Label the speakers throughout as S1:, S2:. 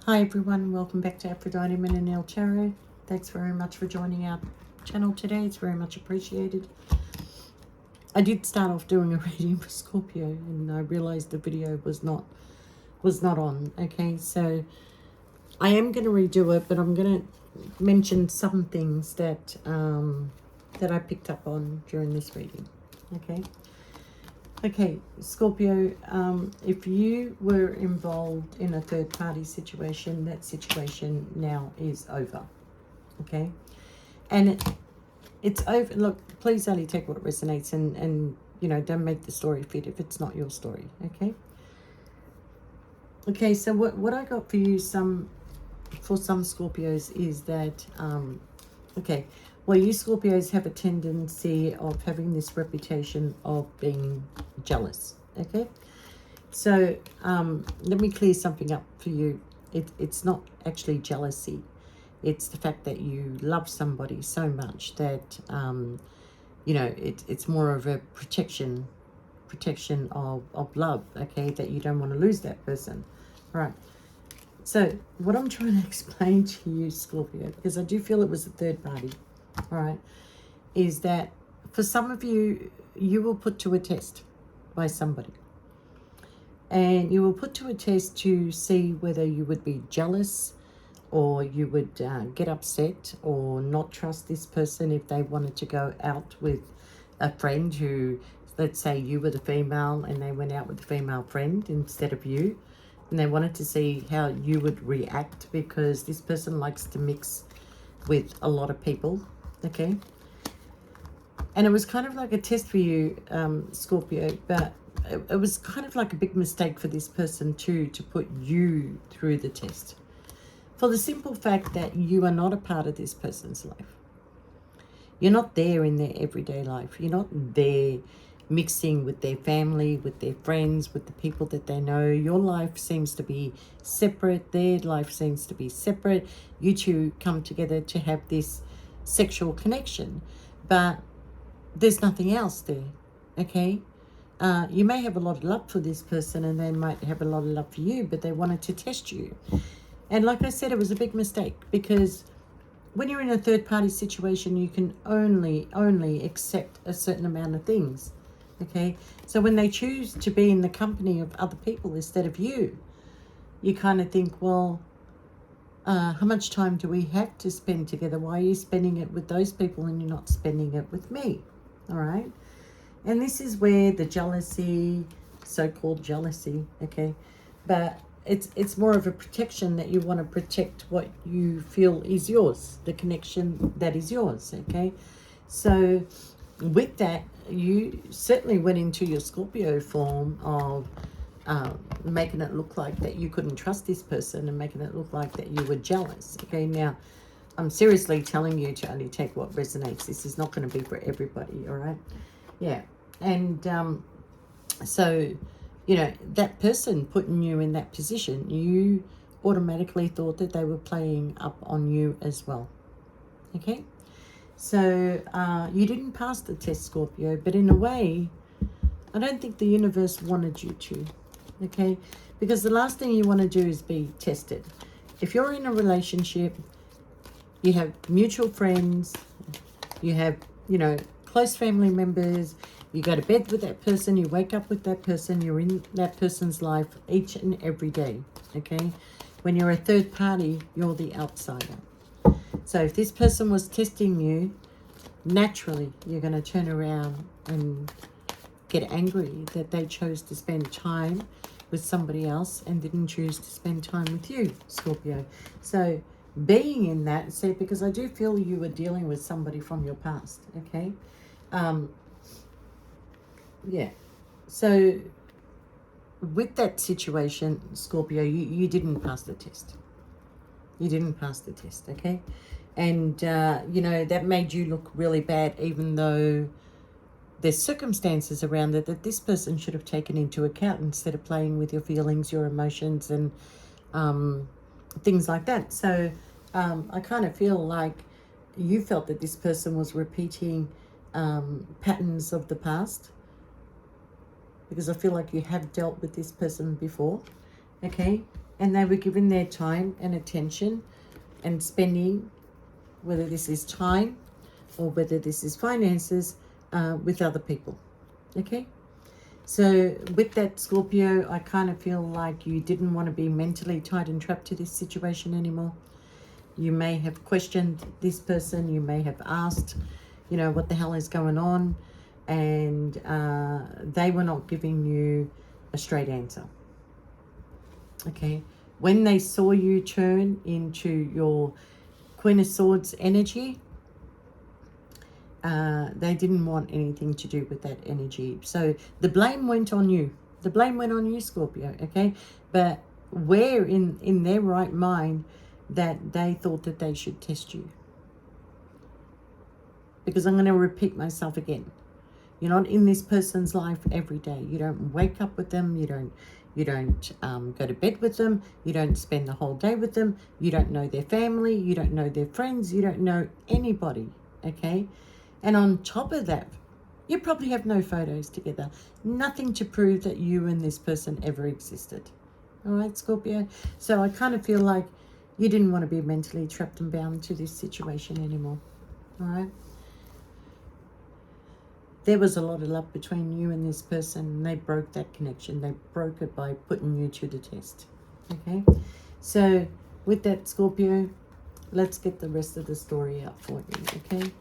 S1: Hi everyone, welcome back to Aphrodite Men and El Tarot. Thanks very much for joining our channel today. It's very much appreciated. I did start off doing a reading for Scorpio and I realized the video was not on. Okay, so I am going to redo it, but I'm going to mention some things that that I picked up on during this reading. Okay, Scorpio, if you were involved in a third-party situation, that situation now is over, okay? And it's over. Look, please only take what resonates and, you know, don't make the story fit if it's not your story, okay? Okay, so what I got for you, for some Scorpios is that, okay, well, you Scorpios have a tendency of having this reputation of being jealous, okay? So let me clear something up for you. It's not actually jealousy. It's the fact that you love somebody so much that, you know, it's more of a protection of love, okay, that you don't want to lose that person. All right. So what I'm trying to explain to you, Scorpio, because I do feel it was a third party, all right, is that for some of you, you will put to a test by somebody. And you will put to a test to see whether you would be jealous or you would get upset or not trust this person if they wanted to go out with a friend who, let's say you were the female and they went out with a female friend instead of you. And they wanted to see how you would react because this person likes to mix with a lot of people, okay? And it was kind of like a test for you, Scorpio, but it was kind of like a big mistake for this person too, to put you through the test. For the simple fact that you are not a part of this person's life. You're not there in their everyday life. You're not there mixing with their family, with their friends, with the people that they know. Your life seems to be separate. Their life seems to be separate. You two come together to have this sexual connection, but there's nothing else there, okay? You may have a lot of love for this person and they might have a lot of love for you, but they wanted to test you. And like I said, it was a big mistake because when you're in a third-party situation, you can only accept a certain amount of things, okay? So when they choose to be in the company of other people instead of you, you kind of think, well, how much time do we have to spend together? Why are you spending it with those people and you're not spending it with me? All right? And this is where the jealousy, so-called jealousy, okay? But it's more of a protection that you want to protect what you feel is yours, the connection that is yours, okay? So with that, you certainly went into your Scorpio form of making it look like that you couldn't trust this person and making it look like that you were jealous, okay? Now, I'm seriously telling you to only take what resonates. This is not going to be for everybody, all right? Yeah. And so, you know, that person putting you in that position, you automatically thought that they were playing up on you as well, okay? So you didn't pass the test, Scorpio, but in a way, I don't think the universe wanted you to, okay? Because the last thing you want to do is be tested. If you're in a relationship, you have mutual friends, you have, you know, close family members, you go to bed with that person, you wake up with that person, you're in that person's life each and every day, okay? When you're a third party, you're the outsider. So if this person was testing you, naturally you're going to turn around and get angry that they chose to spend time with somebody else and didn't choose to spend time with you, Scorpio. So being in that, see, because I do feel you were dealing with somebody from your past, okay? Yeah. So with that situation, Scorpio, you didn't pass the test. You didn't pass the test, okay? And, you know, that made you look really bad, even though there's circumstances around it that this person should have taken into account instead of playing with your feelings, your emotions, and things like that. So I kind of feel like you felt that this person was repeating patterns of the past, because I feel like you have dealt with this person before, okay? and they were given their time and attention and spending, whether this is time or whether this is finances, with other people. Okay? So with that, Scorpio, I kind of feel like you didn't want to be mentally tied and trapped to this situation anymore. You may have questioned this person. You may have asked, you know, what the hell is going on? And they were not giving you a straight answer. Okay? When they saw you turn into your Queen of Swords energy, they didn't want anything to do with that energy. So the blame went on you. The blame went on you, Scorpio, okay? But where in their right mind that they thought that they should test you? Because I'm going to repeat myself again. You're not in this person's life every day. You don't wake up with them. You don't go to bed with them. You don't spend the whole day with them. You don't know their family. You don't know their friends. You don't know anybody, okay? And on top of that, you probably have no photos together. Nothing to prove that you and this person ever existed. All right, Scorpio? So I kind of feel like you didn't want to be mentally trapped and bound to this situation anymore. All right? There was a lot of love between you and this person, and they broke that connection. They broke it by putting you to the test. Okay? So with that, Scorpio, let's get the rest of the story out for you. Okay?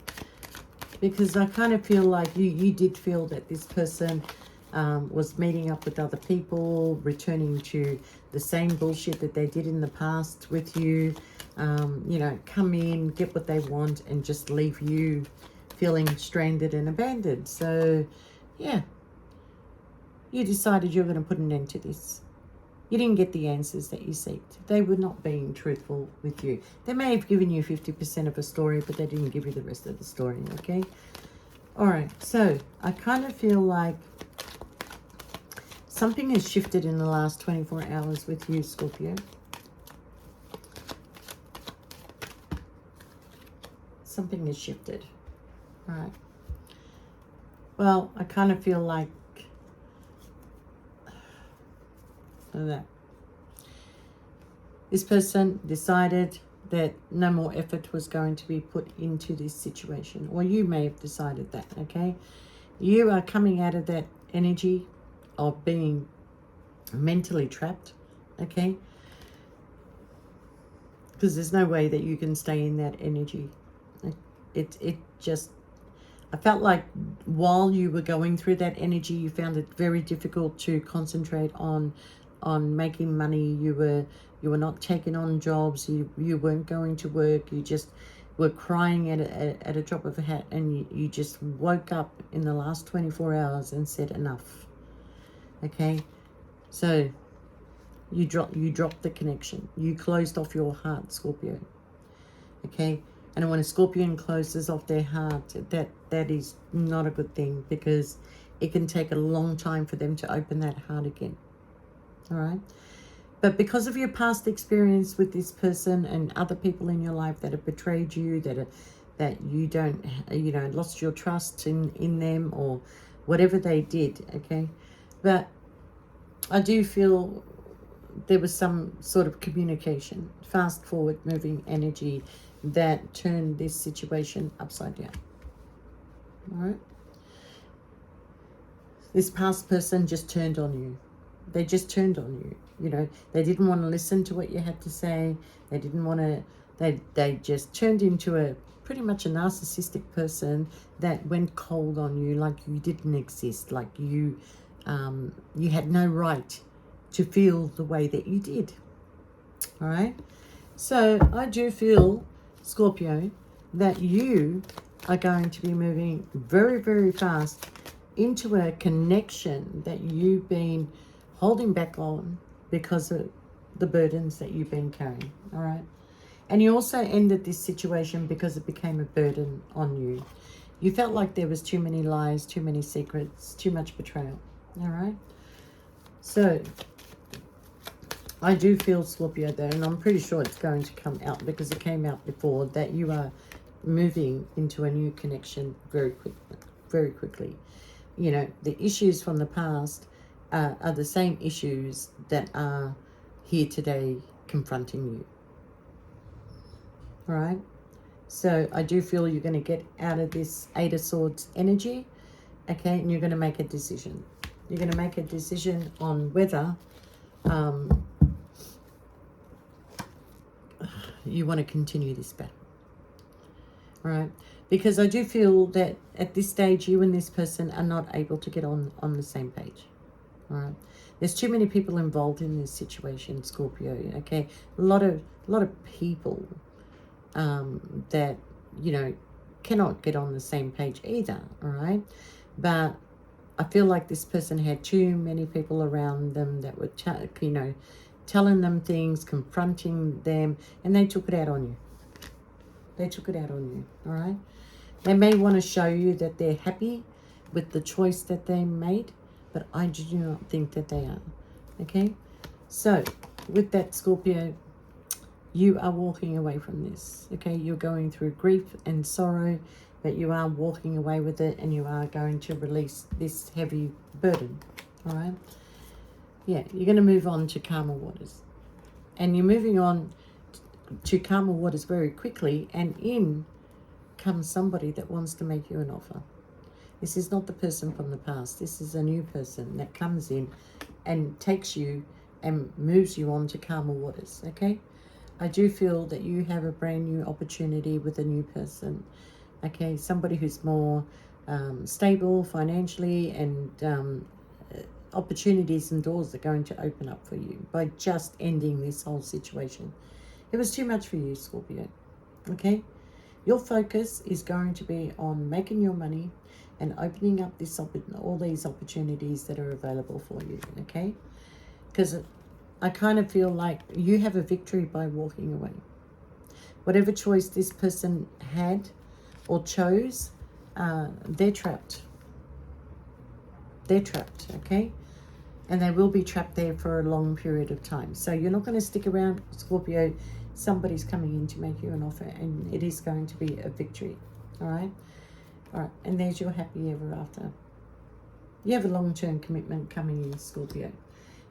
S1: Because I kind of feel like you did feel that this person was meeting up with other people, returning to the same bullshit that they did in the past with you. You know, come in, get what they want, and just leave you feeling stranded and abandoned. So, yeah, you decided you're going to put an end to this. You didn't get the answers that you seeked. They were not being truthful with you. They may have given you 50% of a story, but they didn't give you the rest of the story, okay? All right, so I kind of feel like something has shifted in the last 24 hours with you, Scorpio. Something has shifted. All right. Well, I kind of feel like that this person decided that no more effort was going to be put into this situation, or you may have decided that. Okay, you are coming out of that energy of being mentally trapped. Okay, because there's no way that you can stay in that energy. It just, I felt like while you were going through that energy, you found it very difficult to concentrate on making money. You were not taking on jobs. You weren't going to work. You just were crying at a drop of a hat, and you just woke up in the last 24 hours and said enough. Okay, so you dropped the connection. You closed off your heart, Scorpio. Okay, and when a Scorpion closes off their heart, that is not a good thing, because it can take a long time for them to open that heart again. All right. But because of your past experience with this person and other people in your life that have betrayed you, that you don't, lost your trust in them or whatever they did, okay? But I do feel there was some sort of communication, fast forward moving energy that turned this situation upside down. All right? This past person just turned on you. They just turned on you. They didn't want to listen to what you had to say. They didn't want to, they just turned into a pretty much a narcissistic person that went cold on you, like you didn't exist, like you had no right to feel the way that you did. All right. So I do feel, Scorpio, that you are going to be moving very, very fast into a connection that you've been holding back on because of the burdens that you've been carrying. All right. And you also ended this situation because it became a burden on you. You felt like there was too many lies, too many secrets, too much betrayal. All right. So I do feel, Scorpio, though, and I'm pretty sure it's going to come out because it came out before, that you are moving into a new connection very quickly. The issues from the past are the same issues that are here today confronting you. All right? So I do feel you're going to get out of this Eight of Swords energy, okay? And you're going to make a decision. You're going to make a decision on whether you want to continue this battle. All right? Because I do feel that at this stage, you and this person are not able to get on the same page. All right? There's too many people involved in this situation, Scorpio, okay? A lot of people that, you know, cannot get on the same page either, all right? But I feel like this person had too many people around them that were, you know, telling them things, confronting them, and they took it out on you. They took it out on you, all right? They may want to show you that they're happy with the choice that they made, but I do not think that they are, okay? So, with that, Scorpio, you are walking away from this, okay? You're going through grief and sorrow, but you are walking away with it, and you are going to release this heavy burden, all right? Yeah, you're going to move on to calmer waters. And you're moving on to calmer waters very quickly, and in comes somebody that wants to make you an offer. This is not the person from the past. This is a new person that comes in and takes you and moves you on to calmer waters, okay? I do feel that you have a brand new opportunity with a new person, okay? Somebody who's more stable financially, and opportunities and doors are going to open up for you by just ending this whole situation. It was too much for you, Scorpio, okay? Your focus is going to be on making your money and opening up all these opportunities that are available for you, okay? Because I kind of feel like you have a victory by walking away. Whatever choice this person had or chose, they're trapped. They're trapped, okay? And they will be trapped there for a long period of time. So you're not going to stick around, Scorpio. Somebody's coming in to make you an offer, and it is going to be a victory, all right? All right, and there's your happy ever after. You have a long-term commitment coming in, Scorpio.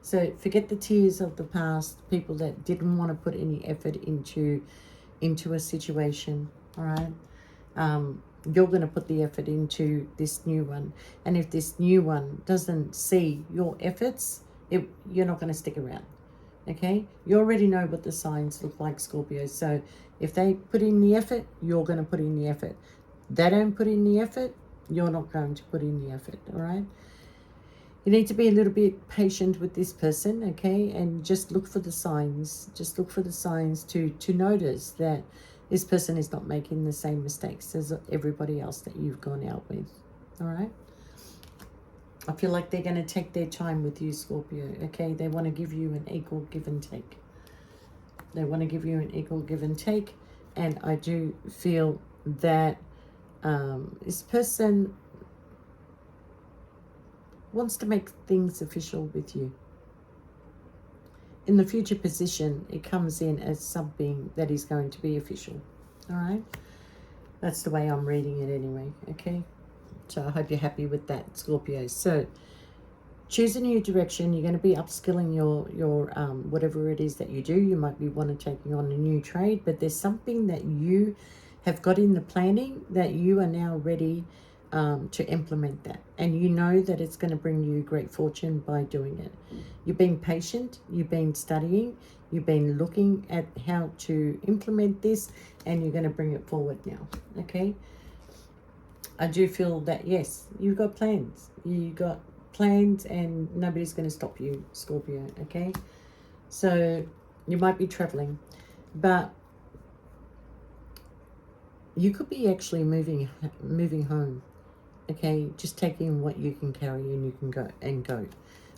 S1: So forget the tears of the past, people that didn't want to put any effort into a situation, all right? You're going to put the effort into this new one. And if this new one doesn't see your efforts, you're not going to stick around, okay? You already know what the signs look like, Scorpio. So if they put in the effort, you're going to put in the effort. They don't put in the effort, you're not going to put in the effort, all right? You need to be a little bit patient with this person, okay? And just look for the signs. Just look for the signs to notice that this person is not making the same mistakes as everybody else that you've gone out with, all right? I feel like they're going to take their time with you, Scorpio, okay? They want to give you an equal give and take. They want to give you an equal give and take. And I do feel that this person wants to make things official with you. In the future position, it comes in as something that is going to be official, all right? That's the way I'm reading it anyway, okay? So I hope you're happy with that, Scorpio. So choose a new direction. You're going to be upskilling your whatever it is that you do. You might be wanting to taking on a new trade, but there's something that you have got in the planning that you are now ready to implement that. And you know that it's going to bring you great fortune by doing it. You've been patient, you've been studying, you've been looking at how to implement this, and you're going to bring it forward now, okay? I do feel that, yes, you've got plans. You got plans, and nobody's going to stop you, Scorpio, okay? So you might be traveling, but you could be actually moving home, okay? Just taking what you can carry, and you can go,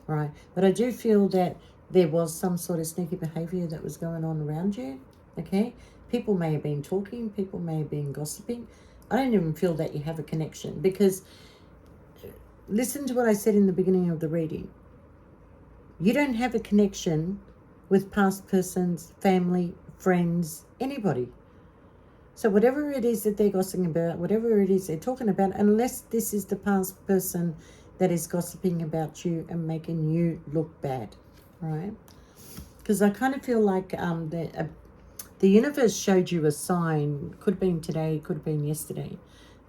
S1: all right? But I do feel that there was some sort of sneaky behavior that was going on around you, okay? People may have been talking, people may have been gossiping. I don't even feel that you have a connection, because listen to what I said in the beginning of the reading. You don't have a connection with past persons, family, friends, anybody. So whatever it is that they're gossiping about, whatever it is they're talking about, unless this is the past person that is gossiping about you and making you look bad, all right? Because I kind of feel like the universe showed you a sign. Could have been today, could have been yesterday.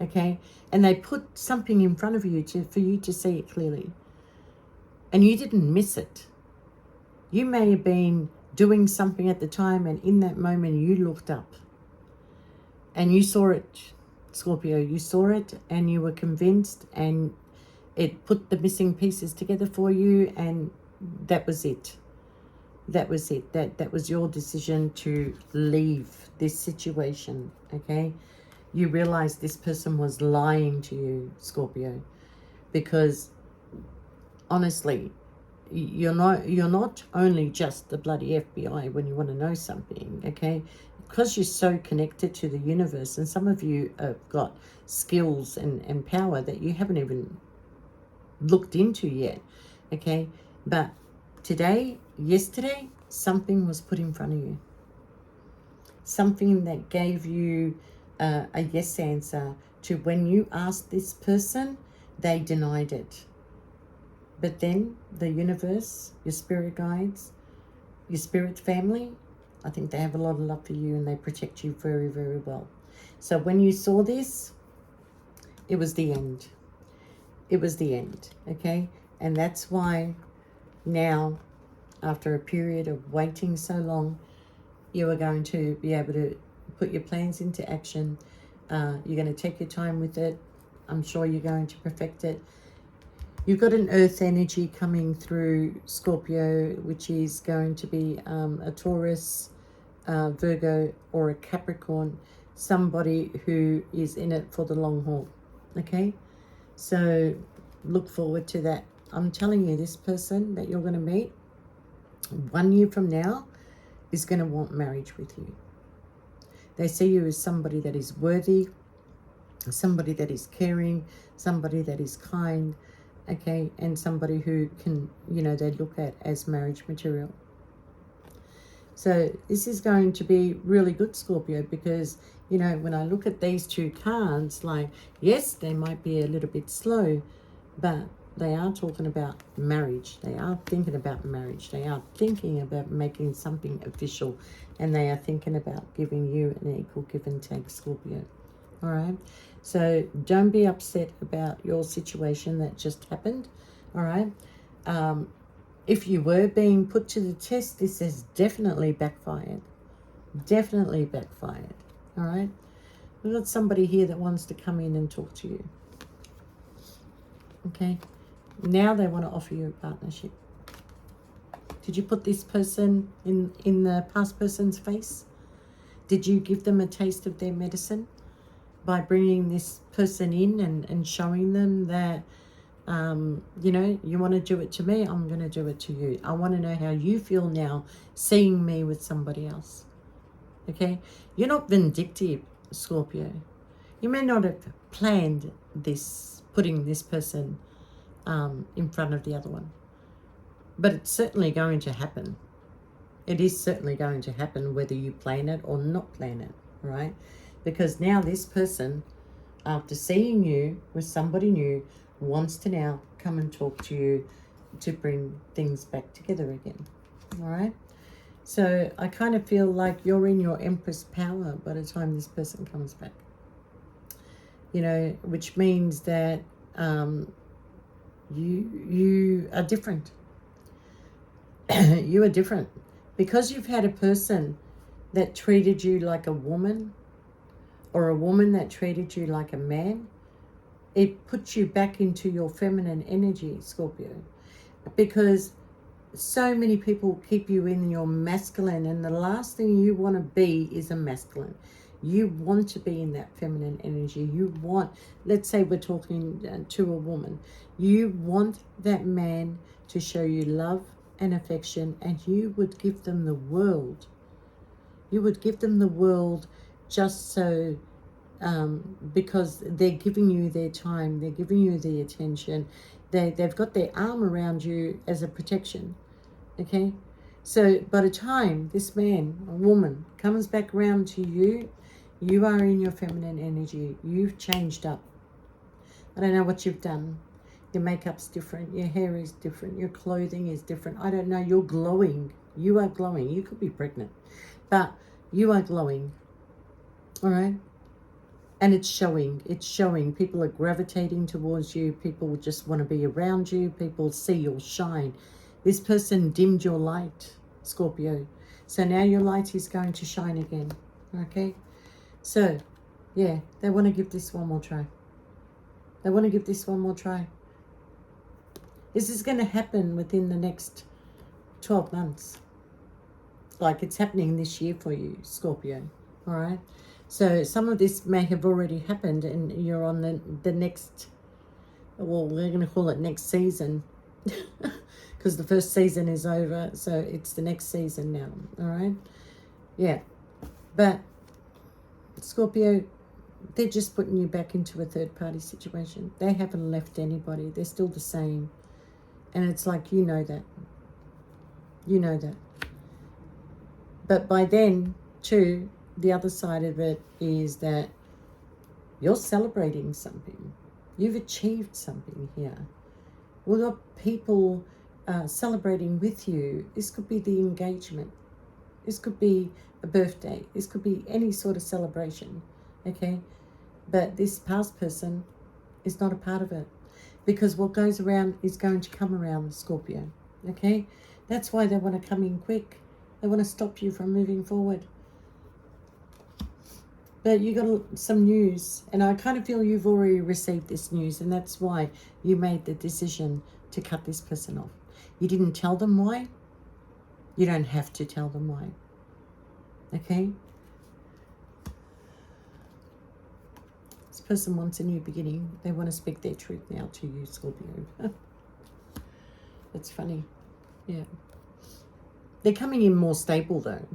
S1: Okay? And they put something in front of you for you to see it clearly. And you didn't miss it. You may have been doing something at the time, and in that moment you looked up and you saw it, Scorpio. You saw it and you were convinced, and it put the missing pieces together for you, and that was it. That was it. That was your decision to leave this situation, okay? You realized this person was lying to you, Scorpio, because honestly, you're not only just the bloody FBI when you want to know something, okay? Because you're so connected to the universe, and some of you have got skills and power that you haven't even looked into yet, okay? But today, yesterday, something was put in front of you. Something that gave you a yes answer to when you asked this person, they denied it. But then the universe, your spirit guides, your spirit family, I think they have a lot of love for you and they protect you very, very well. So when you saw this, it was the end. It was the end, okay? And that's why now, after a period of waiting so long, you are going to be able to put your plans into action. You're going to take your time with it. I'm sure you're going to perfect it. You've got an earth energy coming through, Scorpio, which is going to be a Taurus, Virgo, or a Capricorn, somebody who is in it for the long haul, okay? So look forward to that. I'm telling you, this person that you're going to meet 1 year from now is going to want marriage with you. They see you as somebody that is worthy, somebody that is caring, somebody that is kind, okay, and somebody who can, they look at as marriage material. So this is going to be really good, Scorpio, because, when I look at these two cards, like, yes, they might be a little bit slow, but they are talking about marriage. They are thinking about marriage. They are thinking about making something official, and they are thinking about giving you an equal give and take, Scorpio. All right? So don't be upset about your situation that just happened. All right? If you were being put to the test, this has definitely backfired. Definitely backfired. All right? We've got somebody here that wants to come in and talk to you. Okay? Now they want to offer you a partnership. Did you put this person in the past person's face? Did you give them a taste of their medicine by bringing this person in and showing them that, you want to do it to me, I'm going to do it to you. I want to know how you feel now seeing me with somebody else. Okay? You're not vindictive, Scorpio. You may not have planned this, putting this person in front of the other one. But it's certainly going to happen. It is certainly going to happen whether you plan it or not plan it, right? Because now this person, after seeing you with somebody new, wants to now come and talk to you to bring things back together again, all right? So I kind of feel like you're in your Empress power by the time this person comes back, which means that you are different. You are different because you've had a person that treated you like a woman, or a woman that treated you like a man. It puts you back into your feminine energy, Scorpio, because so many people keep you in your masculine, and the last thing you want to be is a masculine. You want to be in that feminine energy. You want, let's say we're talking to a woman, you want that man to show you love and affection, and you would give them the world. You would give them the world just so, because they're giving you their time, they're giving you the attention, they've got their arm around you as a protection, okay? So by the time this man or woman comes back around to you, you are in your feminine energy. You've changed up. I don't know what you've done. Your makeup's different, your hair is different, your clothing is different. I don't know, you're glowing. You are glowing. You could be pregnant, but you are glowing. All right. And it's showing. It's showing. People are gravitating towards you. People just want to be around you. People see your shine. This person dimmed your light, Scorpio. So now your light is going to shine again. Okay. So, yeah, they want to give this one more try. They want to give this one more try. This is going to happen within the next 12 months. Like it's happening this year for you, Scorpio. All right. So some of this may have already happened and you're on the next, well, we're going to call it next season because the first season is over. So it's the next season now. All right. Yeah. But Scorpio, they're just putting you back into a third party situation. They haven't left anybody. They're still the same. And it's like, you know that. You know that. But by then, too, the other side of it is that you're celebrating something. You've achieved something here. We've got people celebrating with you. This could be the engagement. This could be a birthday. This could be any sort of celebration. Okay? But this past person is not a part of it. Because what goes around is going to come around, Scorpio. Okay? That's why they want to come in quick. They want to stop you from moving forward. But you got some news, and I kind of feel you've already received this news, and that's why you made the decision to cut this person off. You didn't tell them why. You don't have to tell them why. Okay? This person wants a new beginning. They want to speak their truth now to you, Scorpio. That's funny. Yeah. They're coming in more stable, though.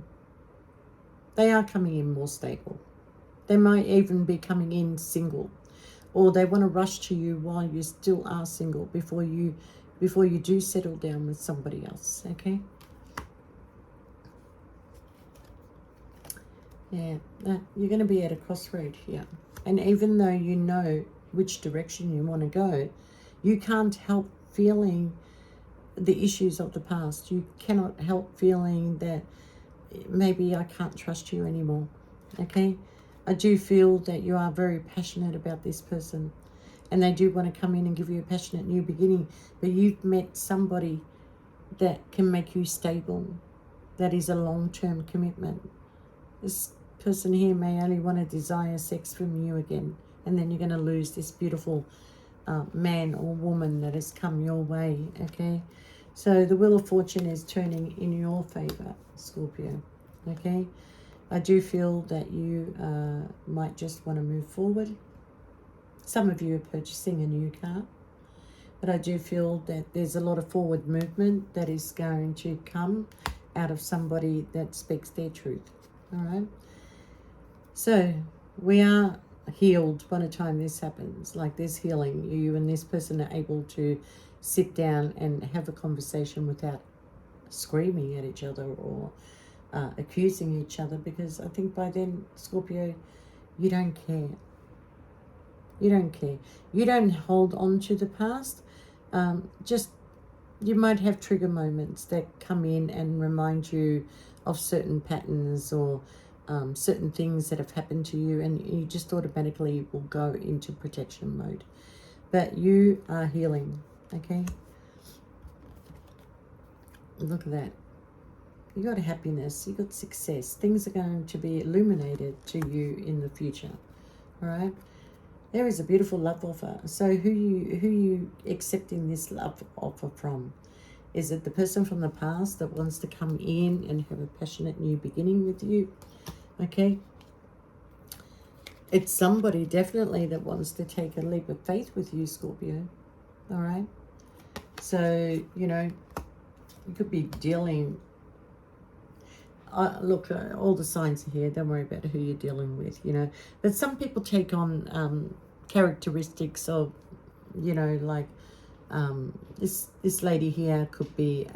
S1: They are coming in more stable. They might even be coming in single, or they want to rush to you while you still are single before you do settle down with somebody else. Okay. Yeah, you're going to be at a crossroad here, and even though you know which direction you want to go, you can't help feeling the issues of the past. You cannot help feeling that maybe I can't trust you anymore. Okay. I do feel that you are very passionate about this person, and they do want to come in and give you a passionate new beginning, but you've met somebody that can make you stable, that is a long-term commitment. This person here may only want to desire sex from you again, and then you're going to lose this beautiful man or woman that has come your way. Okay, so the Wheel of Fortune is turning in your favor, Scorpio. Okay, I do feel that you might just want to move forward. Some of you are purchasing a new car, but I do feel that there's a lot of forward movement that is going to come out of somebody that speaks their truth. All right. So we are healed by the time this happens. Like there's healing. You and this person are able to sit down and have a conversation without screaming at each other or accusing each other, because I think by then, Scorpio, you don't care. You don't care. You don't hold on to the past. Just you might have trigger moments that come in and remind you of certain patterns or certain things that have happened to you, and you just automatically will go into protection mode. But you are healing. Okay. Look at that. You got happiness, you got success. Things are going to be illuminated to you in the future. All right. There is a beautiful love offer. So who you accepting this love offer from? Is it the person from the past that wants to come in and have a passionate new beginning with you? Okay. It's somebody definitely that wants to take a leap of faith with you, Scorpio. All right. So, you know, you could be dealing. Look, all the signs are here. Don't worry about who you're dealing with, you know. But some people take on characteristics of, you know, like this lady here could be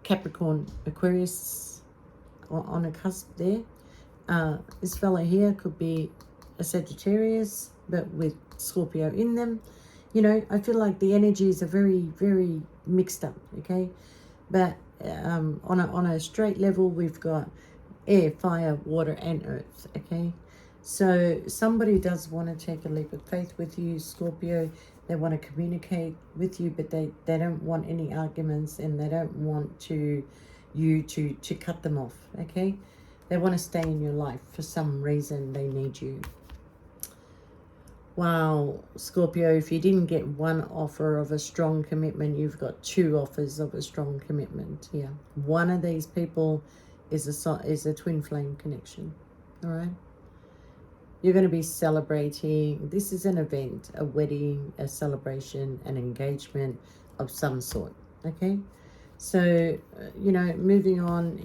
S1: Capricorn, Aquarius on a cusp there. This fella here could be a Sagittarius, but with Scorpio in them. You know, I feel like the energies are very, very mixed up, okay? But on a straight level, we've got air, fire, water, and earth. Okay, so somebody does want to take a leap of faith with you, Scorpio. They want to communicate with you, but they don't want any arguments, and they don't want you to cut them off. Okay, they want to stay in your life for some reason. They need you. Wow, Scorpio, if you didn't get one offer of a strong commitment, you've got two offers of a strong commitment here. One of these people is a twin flame connection. All right, you're going to be celebrating. This is an event, a wedding, a celebration, an engagement of some sort. Okay, so moving on,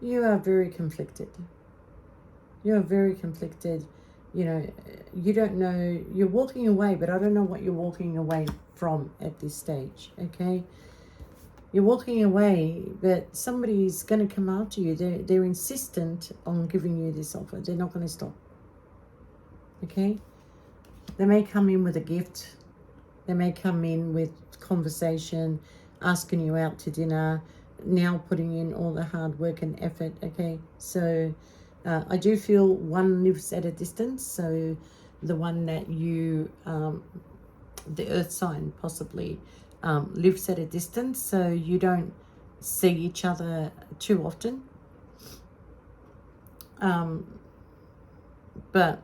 S1: you are very conflicted. You're very conflicted. You don't know, you're walking away, but I don't know what you're walking away from at this stage. Okay, you're walking away, but somebody's going to come after you. They're insistent on giving you this offer. They're not going to stop. Okay, they may come in with a gift. They may come in with conversation, asking you out to dinner, now putting in all the hard work and effort. Okay, so I do feel one lives at a distance. So the one that you, the earth sign possibly, lives at a distance, so you don't see each other too often. But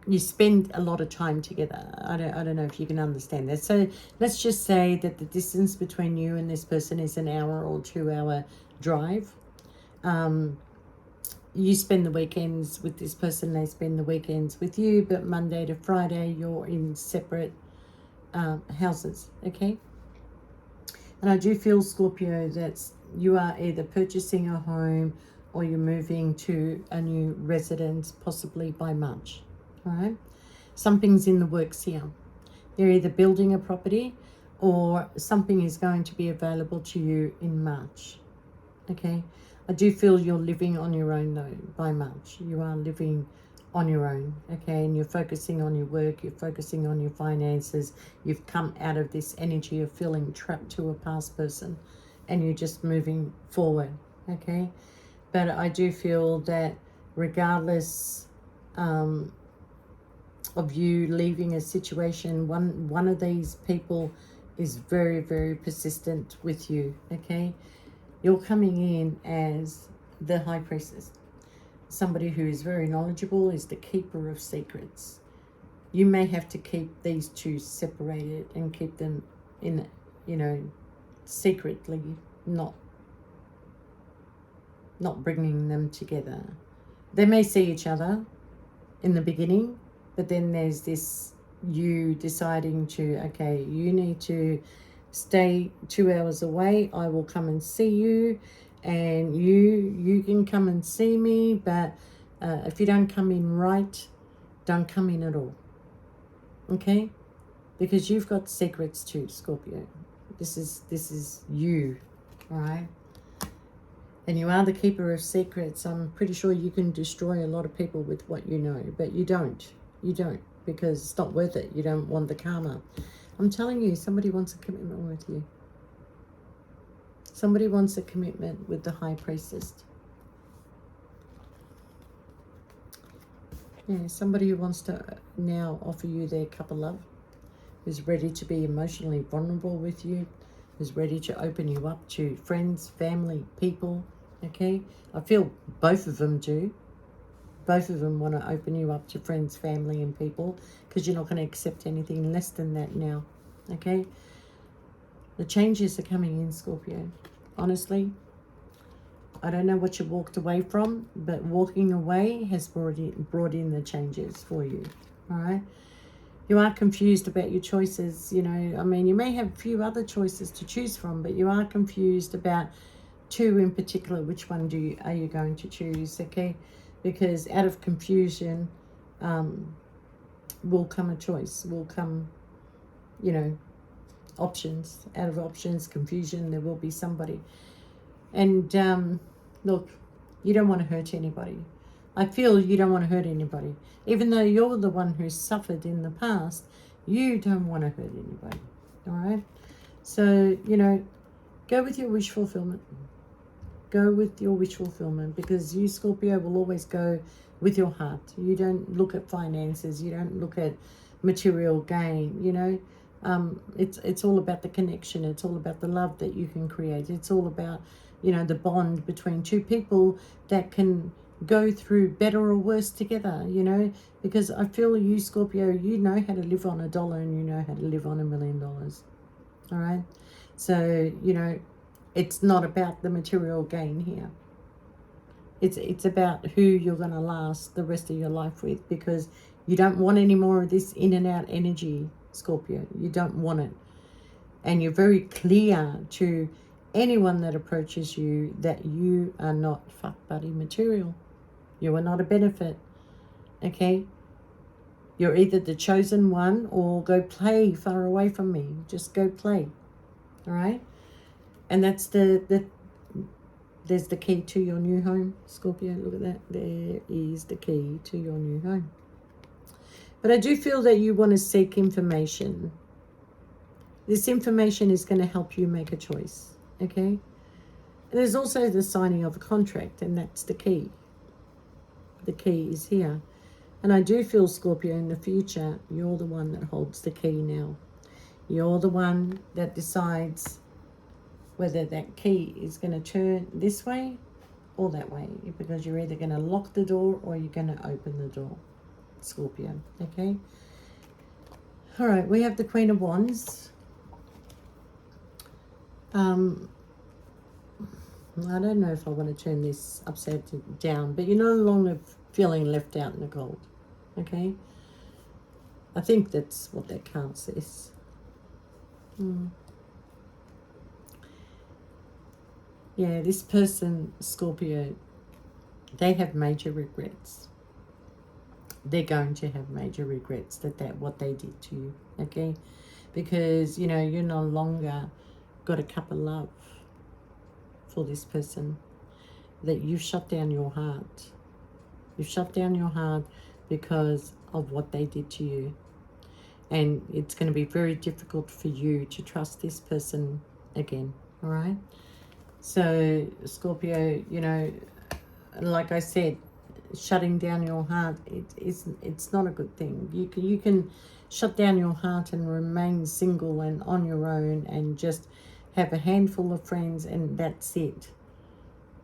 S1: you spend a lot of time together. I don't know if you can understand that. So let's just say that the distance between you and this person is an hour or 2 hour drive. You spend the weekends with this person, they spend the weekends with you, but Monday to Friday you're in separate houses. Okay, and I do feel, Scorpio, that you are either purchasing a home or you're moving to a new residence, possibly by March. All right, something's in the works here. They're either building a property or something is going to be available to you in March. Okay, I do feel you're living on your own though by March. You are living on your own. Okay, and you're focusing on your work, you're focusing on your finances. You've come out of this energy of feeling trapped to a past person and you're just moving forward. Okay, but I do feel that regardless of you leaving a situation, one of these people is very, very persistent with you. Okay, you're coming in as the High Priestess. Somebody who is very knowledgeable, is the keeper of secrets. You may have to keep these two separated and keep them in, secretly, not bringing them together. They may see each other in the beginning, but then there's this, you deciding to, okay, you need to stay 2 hours away. I will come and see you, and you can come and see me, but if you don't come in right, don't come in at all. Okay, because you've got secrets too, Scorpio. This is you, all right? And you are the keeper of secrets. I'm pretty sure you can destroy a lot of people with what you know, but you don't, because it's not worth it. You don't want the karma. I'm telling you, somebody wants a commitment with you. Somebody wants a commitment with the High Priestess. Yeah, somebody who wants to now offer you their cup of love, who's ready to be emotionally vulnerable with you, who's ready to open you up to friends, family, people. Okay, I feel both of them do. Both of them want to open you up to friends, family, and people, because you're not going to accept anything less than that now. Okay, the changes are coming in, Scorpio. Honestly, I don't know what you walked away from, but walking away has brought in the changes for you. All right, you are confused about your choices. I mean, you may have a few other choices to choose from, but you are confused about two in particular. Which one are you going to choose? Okay, because out of confusion will come a choice, will come, options. Out of options, confusion, there will be somebody. And look, you don't want to hurt anybody. I feel you don't want to hurt anybody. Even though you're the one who's suffered in the past, You don't want to hurt anybody. All right? So, you know, go with your wish fulfillment. Go with your wish fulfillment, because you, Scorpio, will always go with your heart. You don't look at finances. You don't look at material gain, you know. It's all about the connection. It's all about the love that you can create. It's all about, you know, the bond between two people that can go through better or worse together, you know, because I feel you, Scorpio, you know how to live on $1 and you know how to live on $1 million. All right? So, you know, it's not about the material gain here. It's about who you're going to last the rest of your life with, because you don't want any more of this in and out energy, Scorpio. You don't want it. And you're very clear to anyone that approaches you that you are not fuck buddy material. You are not a benefit. Okay? You're either the chosen one or go play far away from me. Just go play. All right? And that's there's the key to your new home, Scorpio. Look at that. There is the key to your new home. But I do feel that you want to seek information. This information is going to help you make a choice, okay? And there's also the signing of a contract, and that's the key. The key is here. And I do feel, Scorpio, in the future, you're the one that holds the key now. You're the one that decides whether that key is going to turn this way or that way, because you're either going to lock the door or you're going to open the door, Scorpio, okay? All right, we have the Queen of Wands. I don't know if I want to turn this upside down, but you're no longer feeling left out in the cold, okay? I think that's what that card says. Yeah, this person, Scorpio, they have major regrets. They're going to have major regrets that what they did to you, okay? Because, you know, you're no longer got a cup of love for this person. That you've shut down your heart. You've shut down your heart because of what they did to you. And it's going to be very difficult for you to trust this person again, all right? So, Scorpio, you know, like I said, shutting down your heart, it's not a good thing. You can shut down your heart and remain single and on your own and just have a handful of friends, and that's it.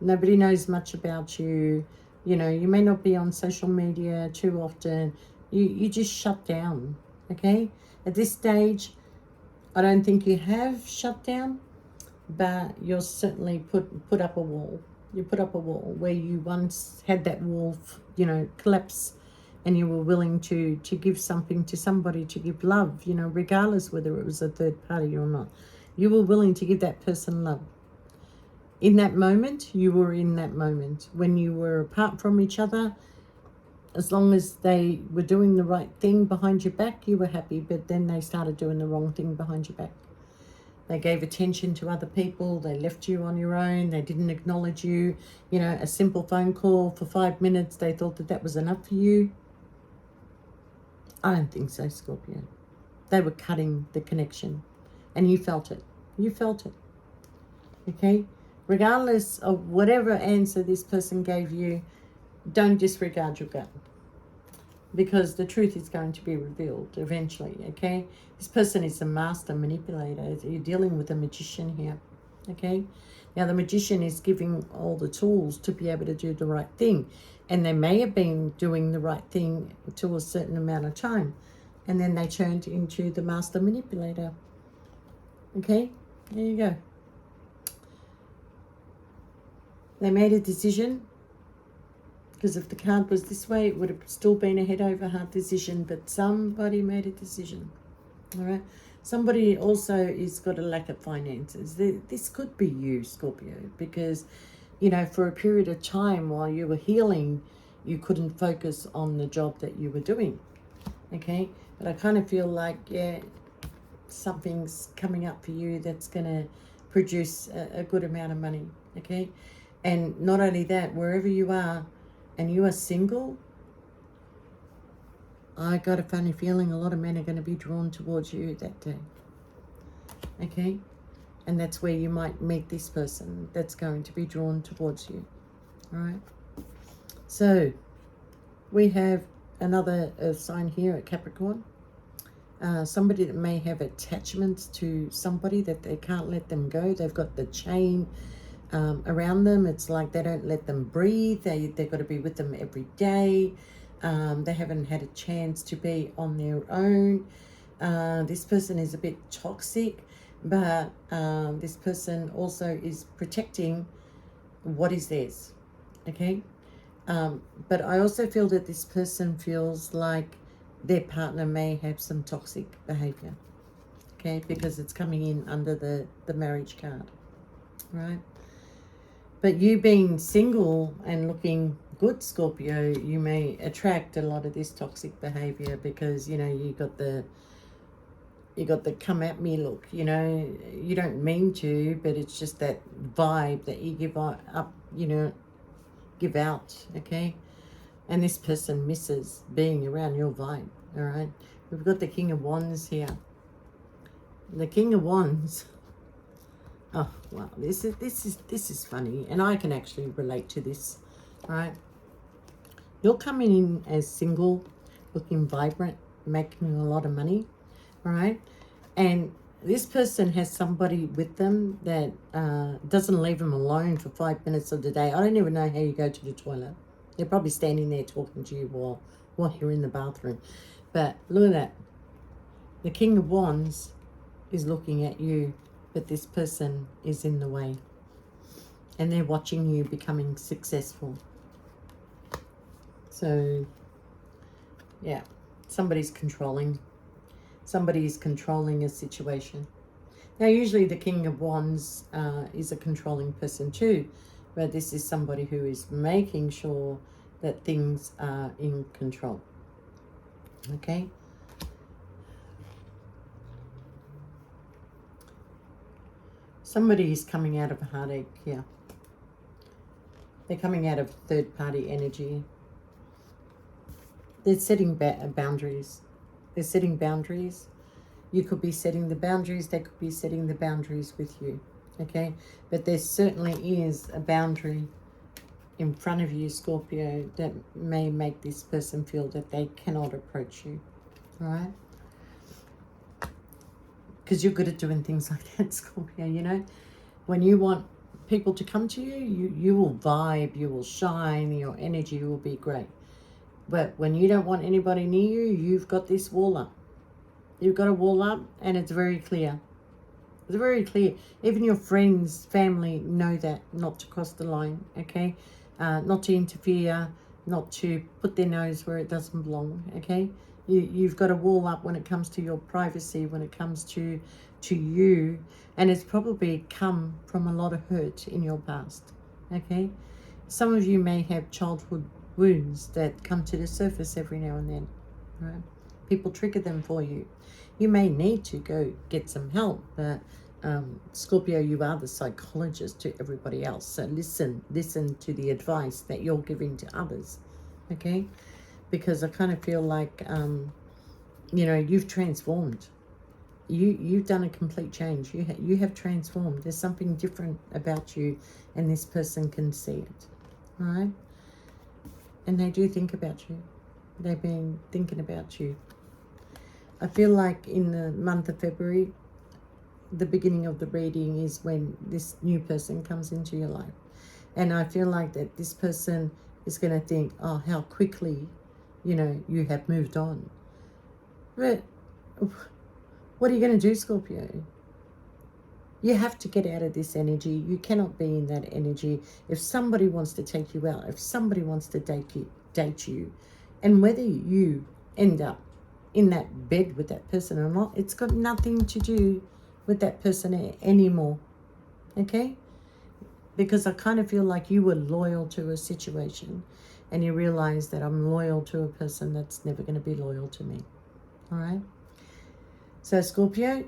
S1: Nobody knows much about you. You know, you may not be on social media too often. You just shut down, okay? At this stage, I don't think you have shut down, but you're certainly put up a wall. You put up a wall where you once had that wall, you know, collapse, and you were willing to give something to somebody, to give love, you know, regardless whether it was a third party or not. You were willing to give that person love. In that moment, you were in that moment. When you were apart from each other, as long as they were doing the right thing behind your back, you were happy, but then they started doing the wrong thing behind your back. They gave attention to other people. They left you on your own. They didn't acknowledge you. You know, a simple phone call for 5 minutes, they thought that was enough for you. I don't think so, Scorpio. They were cutting the connection, and you felt it. You felt it, okay? Regardless of whatever answer this person gave you, don't disregard your gut, because the truth is going to be revealed eventually, okay? This person is a master manipulator. You're dealing with a magician here, okay? Now, the magician is giving all the tools to be able to do the right thing. And they may have been doing the right thing to a certain amount of time, and then they turned into the master manipulator, okay? There you go. They made a decision, because if the card was this way, it would have still been a head over heart decision, but somebody made a decision, all right? Somebody also is got a lack of finances. This could be you, Scorpio, because, you know, for a period of time while you were healing, you couldn't focus on the job that you were doing, okay? But I kind of feel like, yeah, something's coming up for you that's going to produce a good amount of money, okay? And not only that, wherever you are, and you are single, I got a funny feeling a lot of men are going to be drawn towards you that day. Okay? And that's where you might meet this person that's going to be drawn towards you. All right? So, we have another earth sign here at Capricorn. Somebody that may have attachments to somebody that they can't let them go. They've got the chain around them. It's like they don't let them breathe. They've got to be with them every day. They haven't had a chance to be on their own. This person is a bit toxic, but this person also is protecting what is theirs. Okay? But I also feel that this person feels like their partner may have some toxic behavior. Okay? Because it's coming in under the marriage card. Right? But you being single and looking good, Scorpio, you may attract a lot of this toxic behavior because, you know, you got the come at me look, you know. You don't mean to, but it's just that vibe that you give up, you know, give out, okay? And this person misses being around your vibe, all right? We've got the King of Wands here. The King of Wands. Oh, wow, this is funny, and I can actually relate to this, right? You're coming in as single, looking vibrant, making a lot of money, right? And this person has somebody with them that doesn't leave them alone for 5 minutes of the day. I don't even know how you go to the toilet. They're probably standing there talking to you while you're in the bathroom. But look at that. The King of Wands is looking at you, but this person is in the way. And they're watching you becoming successful. So, yeah, somebody's controlling. Somebody's controlling a situation. Now, usually the King of Wands is a controlling person too, but this is somebody who is making sure that things are in control. Okay? Somebody is coming out of a heartache here. They're coming out of third-party energy. They're setting boundaries. They're setting boundaries. You could be setting the boundaries. They could be setting the boundaries with you. Okay? But there certainly is a boundary in front of you, Scorpio, that may make this person feel that they cannot approach you. All right? Because you're good at doing things like that, Scorpio, you know? When you want people to come to you, you will vibe, you will shine, your energy will be great. But when you don't want anybody near you, you've got this wall up. You've got a wall up, and it's very clear. It's very clear. Even your friends, family know that, not to cross the line, okay? Not to interfere, not to put their nose where it doesn't belong, okay? You've got a wall up when it comes to your privacy, when it comes to you, and it's probably come from a lot of hurt in your past, okay? Some of you may have childhood wounds that come to the surface every now and then, right? People trigger them for you. You may need to go get some help, but Scorpio, you are the psychologist to everybody else. So listen to the advice that you're giving to others, okay? Because I kind of feel like, you know, you've transformed. You've done a complete change. You have transformed. There's something different about you, and this person can see it, all right? And they do think about you. They've been thinking about you. I feel like in the month of February, the beginning of the reading is when this new person comes into your life. And I feel like that this person is going to think, oh, how quickly, you know, you have moved on. But what are you going to do, Scorpio? You have to get out of this energy. You cannot be in that energy. If somebody wants to take you out, if somebody wants to date you, and whether you end up in that bed with that person or not, it's got nothing to do with that person anymore, okay? Because I kind of feel like you were loyal to a situation, and you realize that I'm loyal to a person that's never going to be loyal to me, all right? So Scorpio,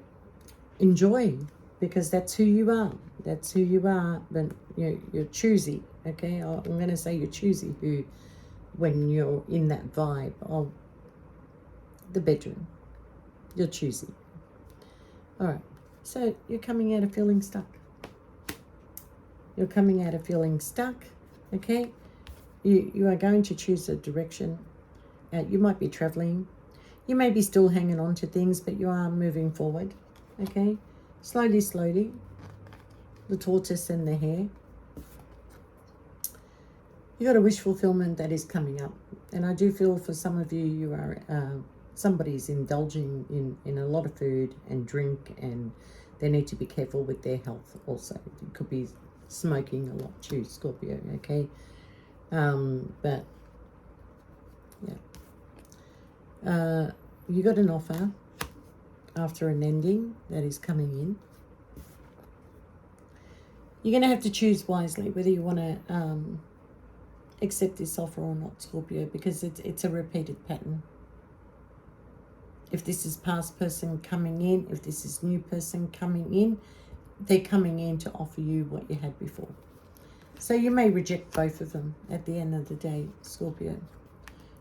S1: enjoy, because that's who you are. That's who you are, but you're choosy, okay? I'm going to say you're choosy when you're in that vibe of the bedroom. You're choosy. All right. So you're coming out of feeling stuck. You're coming out of feeling stuck. Okay. You are going to choose a direction. You might be traveling. You may be still hanging on to things, but you are moving forward. Okay. Slowly, slowly. The tortoise and the hare. You got a wish fulfillment that is coming up. And I do feel for some of you, you are somebody's indulging in a lot of food and drink, and they need to be careful with their health also. It could be smoking a lot too, Scorpio, okay? But, yeah. You got an offer after an ending that is coming in. You're going to have to choose wisely whether you want to accept this offer or not, Scorpio, because it's a repeated pattern. If this is past person coming in, if this is new person coming in, they're coming in to offer you what you had before. So you may reject both of them at the end of the day, Scorpio,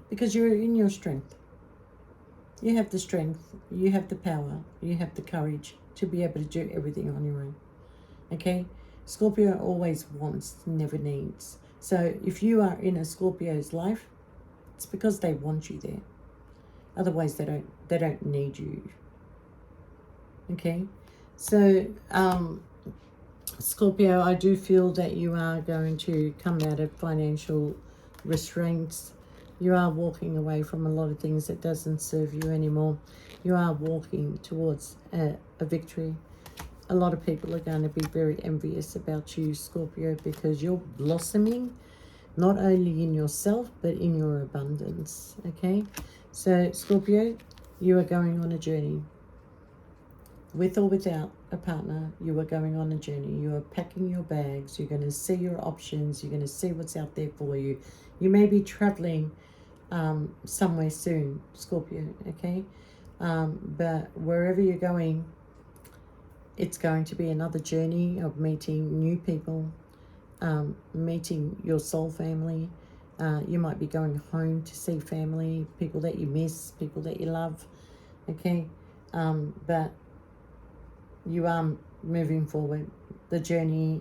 S1: because you're in your strength. You have the strength, you have the power, you have the courage to be able to do everything on your own. Okay? Scorpio always wants, never needs. So if you are in a Scorpio's life, it's because they want you there. Otherwise, they don't need you. Okay? So, Scorpio, I do feel that you are going to come out of financial restraints. You are walking away from a lot of things that doesn't serve you anymore. You are walking towards a victory. A lot of people are going to be very envious about you, Scorpio, because you're blossoming not only in yourself, but in your abundance, okay? So, Scorpio, you are going on a journey. With or without a partner, you are going on a journey. You are packing your bags. You're going to see your options. You're going to see what's out there for you. You may be traveling somewhere soon, Scorpio, okay? But wherever you're going, it's going to be another journey of meeting new people, meeting your soul family. You might be going home to see family, people that you miss, people that you love, okay? But you are moving forward. The journey,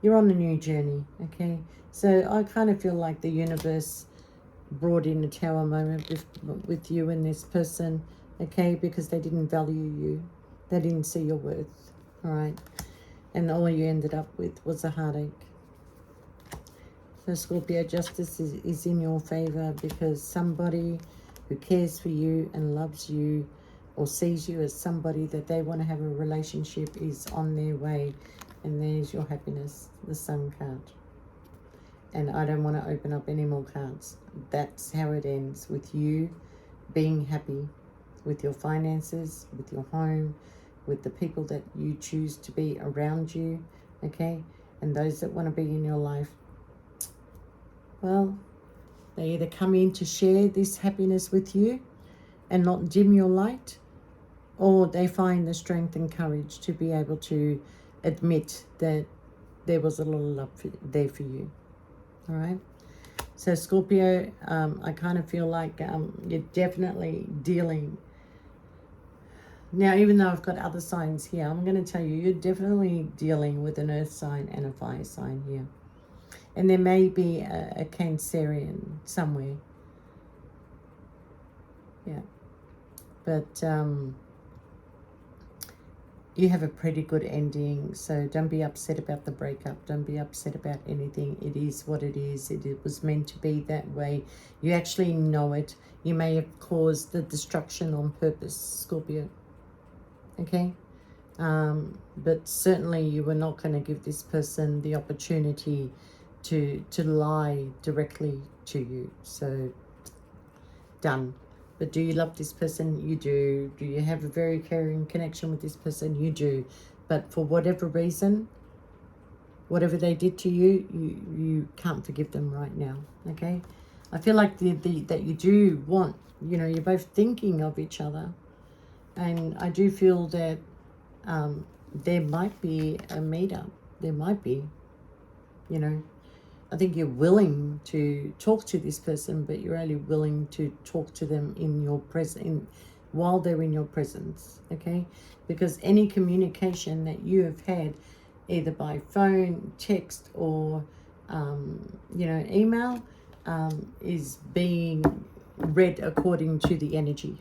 S1: you're on a new journey, okay? So I kind of feel like the universe brought in a tower moment with you and this person, okay? Because they didn't value you. They didn't see your worth, all right? And all you ended up with was a heartache. So Scorpio, justice is in your favor because somebody who cares for you and loves you or sees you as somebody that they want to have a relationship is on their way. And there's your happiness, the Sun card. And I don't want to open up any more cards. That's how it ends, with you being happy with your finances, with your home, with the people that you choose to be around you, okay? And those that want to be in your life, well, they either come in to share this happiness with you and not dim your light, or they find the strength and courage to be able to admit that there was a little love there for you, all right? So Scorpio, I kind of feel like you're definitely dealing. Now, even though I've got other signs here, I'm going to tell you, you're definitely dealing with an earth sign and a fire sign here. And there may be a Cancerian somewhere. Yeah. But you have a pretty good ending, so don't be upset about the breakup. Don't be upset about anything. It is what it is. It was meant to be that way. You actually know it. You may have caused the destruction on purpose, Scorpio. Okay? But certainly you were not going to give this person the opportunity to lie directly to you. So, done. But do you love this person? You do. Do you have a very caring connection with this person? You do. But for whatever reason, whatever they did to you, you can't forgive them right now, okay? I feel like that you do want, you know, you're both thinking of each other. And I do feel that there might be a meetup. There might be, you know. I think you're willing to talk to this person, but you're only willing to talk to them in your presence, while they're in your presence, okay? Because any communication that you have had, either by phone, text, or email, is being read according to the energy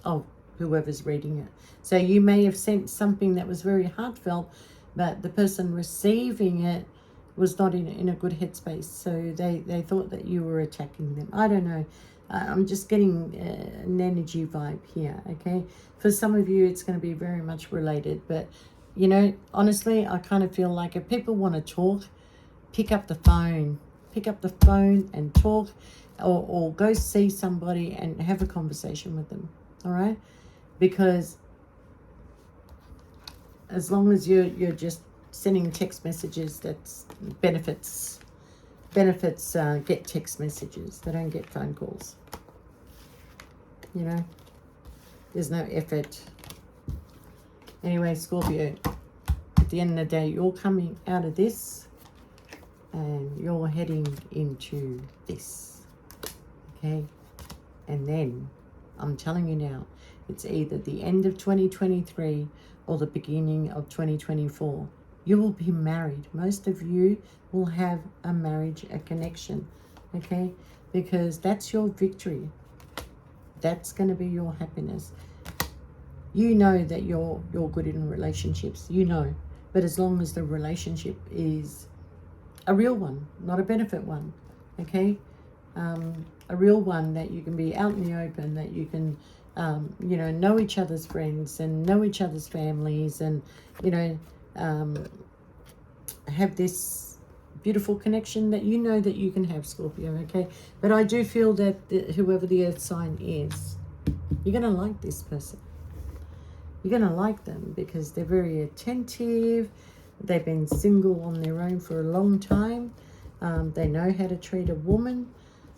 S1: of whoever's reading it. So you may have sent something that was very heartfelt, but the person receiving it was not in a good headspace. So they thought that you were attacking them. I don't know. I'm just getting an energy vibe here, okay? For some of you, it's going to be very much related. But, honestly, I kind of feel like if people want to talk, pick up the phone. Pick up the phone and talk, or go see somebody and have a conversation with them, all right? Because as long as you're just sending text messages, that's benefits get text messages. They don't get phone calls. There's no effort. Anyway, Scorpio, at the end of the day, you're coming out of this and you're heading into this, okay? And then, I'm telling you now, it's either the end of 2023 or the beginning of 2024. You will be married. Most of you will have a marriage, a connection, okay? Because that's your victory. That's going to be your happiness. You know that you're good in relationships. But as long as the relationship is a real one, not a benefit one, okay? A real one that you can be out in the open, that you can, know each other's friends and know each other's families, and, have this beautiful connection that that you can have, Scorpio, okay? But I do feel that whoever the earth sign is, you're going to like this person. You're going to like them because they're very attentive. They've been single on their own for a long time. They know how to treat a woman.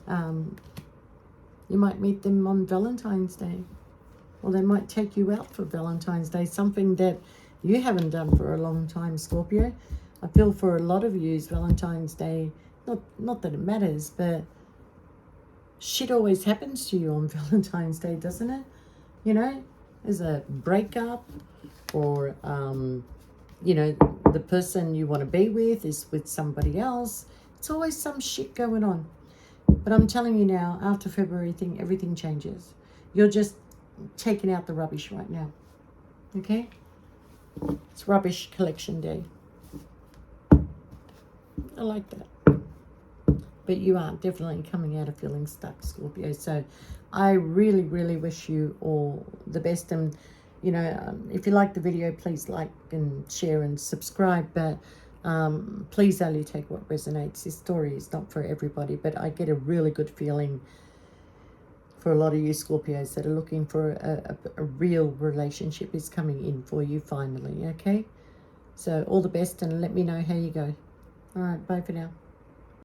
S1: You might meet them on Valentine's Day, or they might take you out for Valentine's Day, something that you haven't done for a long time, Scorpio. I feel for a lot of you, Valentine's Day, not that it matters, but shit always happens to you on Valentine's Day, doesn't it? There's a breakup, or, the person you want to be with is with somebody else. It's always some shit going on. But I'm telling you now, after February, everything changes. You're just taking out the rubbish right now, okay? It's rubbish collection day. I like that. But you are definitely coming out of feeling stuck, Scorpio. So I really, really wish you all the best. And, if you like the video, please like and share and subscribe. But please only take what resonates. This story is not for everybody. But I get a really good feeling for a lot of you Scorpios that are looking for a real relationship is coming in for you finally, okay? So all the best, and let me know how you go. All right, bye for now.